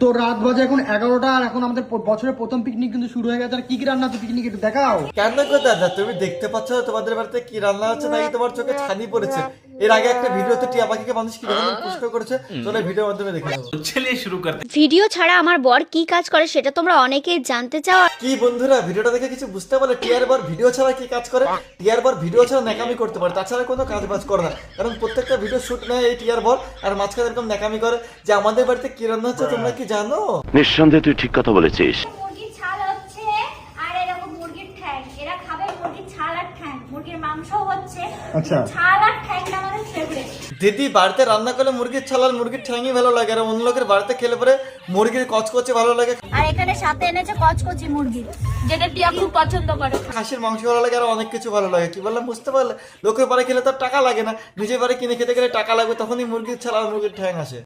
তো রাত বাজে এখন 11টা, আর এখন আমাদের বছরের প্রথম পিকনিক কিন্তু শুরু হয়ে গেছে। আর কি কি রান্না আছে পিকনিক একটু দেখাও। কেন গো দাদা, তুমি দেখতে পাচ্ছ না তোমাদের বাড়িতে কি রান্না হচ্ছে, নাকি তোমার চোখে ছানি পড়েছে? এর আগে একটা ভিডিওতে টিয়া পাখিকে মানুষ কি ধরনের প্রশ্ন করেছে, চলো ভিডিওর মাধ্যমে দেখে নেবো। चलिए शुरू करते हैं। ভিডিও ছাড়া আমার বর কি কাজ করে সেটা তোমরা অনেকেই জানতে চাও। কি বন্ধুরা, ভিডিওটা দেখে কিছু বুঝতে পারলে টিয়ার বার ভিডিও ছাড়া কি কাজ করে? টিয়ার বার ভিডিও ছাড়া ন্যাকামি করতে পারে, তাছাড়া কোনো কাজ বাজ করে না। কারণ প্রত্যেকটা ভিডিও শুট নেয় এই টিয়ার বর, আর মাঝখানে এরকম ন্যাকামি করে যে আমাদের বাড়িতে কি রান্না হচ্ছে তোমরা কি জানো? নিঃসন্দেহে তুই ঠিক কথা বলেছিস। মুরগির ছাল হচ্ছে, আর এরকম মুরগির ঠ্যাং। এরা খাবে মুরগির ছাল আর ঠ্যাং। মুরগির মাংস হচ্ছে, আচ্ছা। ছাল আর ঠ্যাংটা আমাদের ফেভারিট। দিদি বাড়িতে রান্না করলে মুরগির ছাল আর মুরগির ঠ্যাংই ভালো লাগে, আর অন্য লোকের বাড়িতে খেলে পরে মুরগির কচকচে ভালো লাগে, আর এখানে সাথে এনেছে কচকচি মুরগি, যেটা টিয়া খুব পছন্দ করে। খাসির মাংস ভালো লাগে, আর অনেক কিছু ভালো লাগে। কি বললাম বুঝতে পারলে? লোকের বাড়ি খেলে তো আর টাকা লাগে না, নিজের বাড়ি কিনে খেতে গেলে টাকা লাগবে, তখনই মুরগির ছাল আর মুরগির ঠ্যাং আসে।